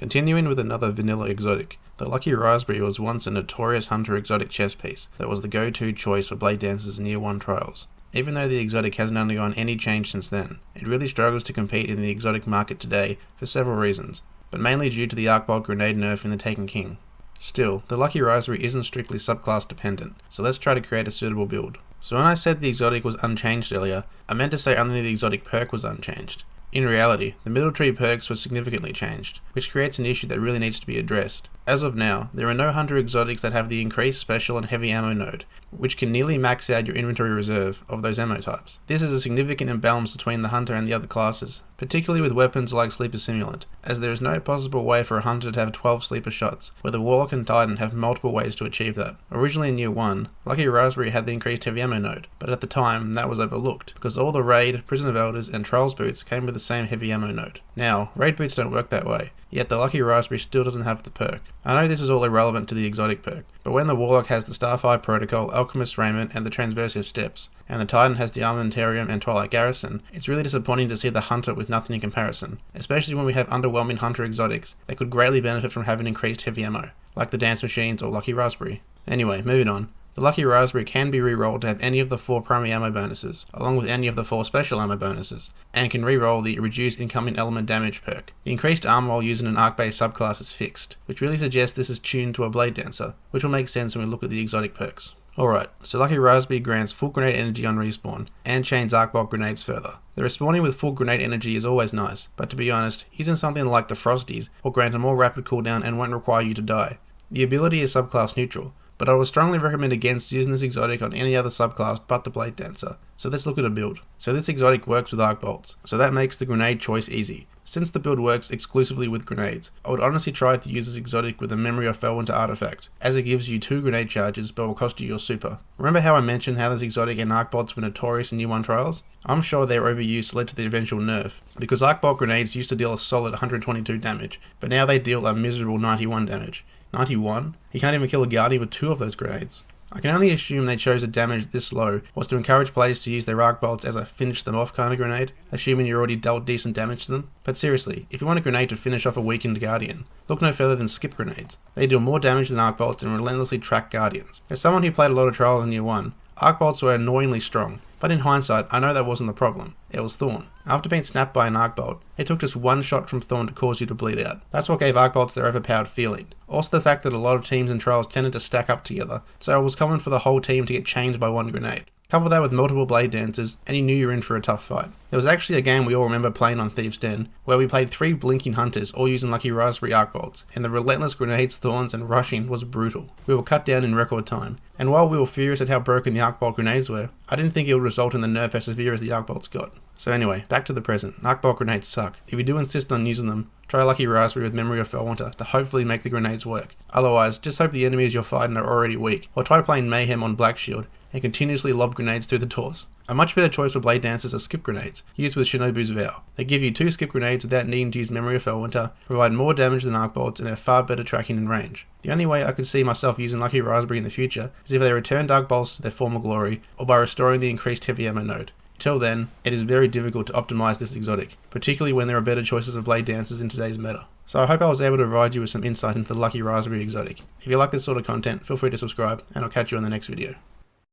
Continuing with another vanilla exotic, the Lucky Raspberry was once a notorious hunter exotic chess piece that was the go-to choice for Blade Dancers in Year 1 trials. Even though the exotic hasn't undergone any change since then, it really struggles to compete in the exotic market today for several reasons, but mainly due to the Arcbolt grenade nerf in the Taken King. Still, the Lucky Raspberry isn't strictly subclass dependent, so let's try to create a suitable build. So when I said the exotic was unchanged earlier, I meant to say only the exotic perk was unchanged. In reality, the middle tree perks were significantly changed, which creates an issue that really needs to be addressed. As of now, there are no hunter exotics that have the increased special and heavy ammo node, which can nearly max out your inventory reserve of those ammo types. This is a significant imbalance between the hunter and the other classes, particularly with weapons like Sleeper Simulant, as there is no possible way for a hunter to have 12 sleeper shots, where the Warlock and Titan have multiple ways to achieve that. Originally in Year 1, Lucky Raspberry had the increased heavy ammo node, but at the time that was overlooked, because all the Raid, Prison of Elders and Trolls boots came with the same heavy ammo node. Now, Raid boots don't work that way, yet the Lucky Raspberry still doesn't have the perk. I know this is all irrelevant to the exotic perk, but when the Warlock has the Starfire Protocol, Alchemist Raiment and the Transversive Steps, and the Titan has the Armamentarium and Twilight Garrison, it's really disappointing to see the Hunter with nothing in comparison, especially when we have underwhelming Hunter exotics that could greatly benefit from having increased heavy ammo, like the Dance Machines or Lucky Raspberry. Anyway, moving on. The Lucky Raspberry can be re-rolled to have any of the 4 primary ammo bonuses, along with any of the 4 special ammo bonuses, and can re-roll the reduced incoming element damage perk. The increased armor while using an arc-based subclass is fixed, which really suggests this is tuned to a Blade Dancer, which will make sense when we look at the exotic perks. Alright, so Lucky Raspberry grants full grenade energy on respawn, and chains Arcbolt grenades further. The respawning with full grenade energy is always nice, but to be honest, using something like the Frosties will grant a more rapid cooldown and won't require you to die. The ability is subclass neutral, but I would strongly recommend against using this exotic on any other subclass but the Blade Dancer. So let's look at a build. So this exotic works with arc bolts, so that makes the grenade choice easy. Since the build works exclusively with grenades, I would honestly try to use this exotic with a Memory of FELWINTER artifact, as it gives you 2 grenade charges but will cost you your super. Remember how I mentioned how this exotic and arc bolts were notorious in Year 1 trials? I'm sure their overuse led to the eventual nerf, because arc bolt grenades used to deal a solid 122 damage, but now they deal a miserable 91 damage. 91? You can't even kill a Guardian with 2 of those grenades. I can only assume they chose a damage this low was to encourage players to use their arc bolts as a finish them off kind of grenade, assuming you already dealt decent damage to them. But seriously, if you want a grenade to finish off a weakened Guardian, look no further than skip grenades. They deal more damage than arc bolts and relentlessly track Guardians. As someone who played a lot of trials in Year 1, arc bolts were annoyingly strong, but in hindsight I know that wasn't the problem, it was Thorn. After being snapped by an arc bolt, it took just 1 shot from Thorn to cause you to bleed out. That's what gave arc bolts their overpowered feeling. Also the fact that a lot of teams and trials tended to stack up together, so it was common for the whole team to get chained by 1 grenade. Couple that with multiple Blade Dancers, and you knew you were in for a tough fight. There was actually a game we all remember playing on Thieves' Den, where we played 3 blinking hunters all using Lucky Raspberry arc bolts, and the relentless grenades, thorns and rushing was brutal. We were cut down in record time, and while we were furious at how broken the arc bolt grenades were, I didn't think it would result in the nerf as severe as the arc bolts got. So anyway, back to the present. Arc bolt grenades suck. If you do insist on using them, try Lucky Raspberry with Memory of FELWINTER to hopefully make the grenades work. Otherwise, just hope the enemies you're fighting are already weak, or try playing Mayhem on Black Shield and continuously lob grenades through the torso. A much better choice for Blade Dancers are skip grenades, used with Shinobu's Vow. They give you 2 skip grenades without needing to use Memory of FELWINTER, provide more damage than arc bolts, and have far better tracking and range. The only way I could see myself using Lucky Raspberry in the future is if they returned arc bolts to their former glory, or by restoring the increased heavy ammo node. Until then, it is very difficult to optimize this exotic, particularly when there are better choices of Blade Dancers in today's meta. So I hope I was able to provide you with some insight into the Lucky Raspberry exotic. If you like this sort of content, feel free to subscribe, and I'll catch you in the next video.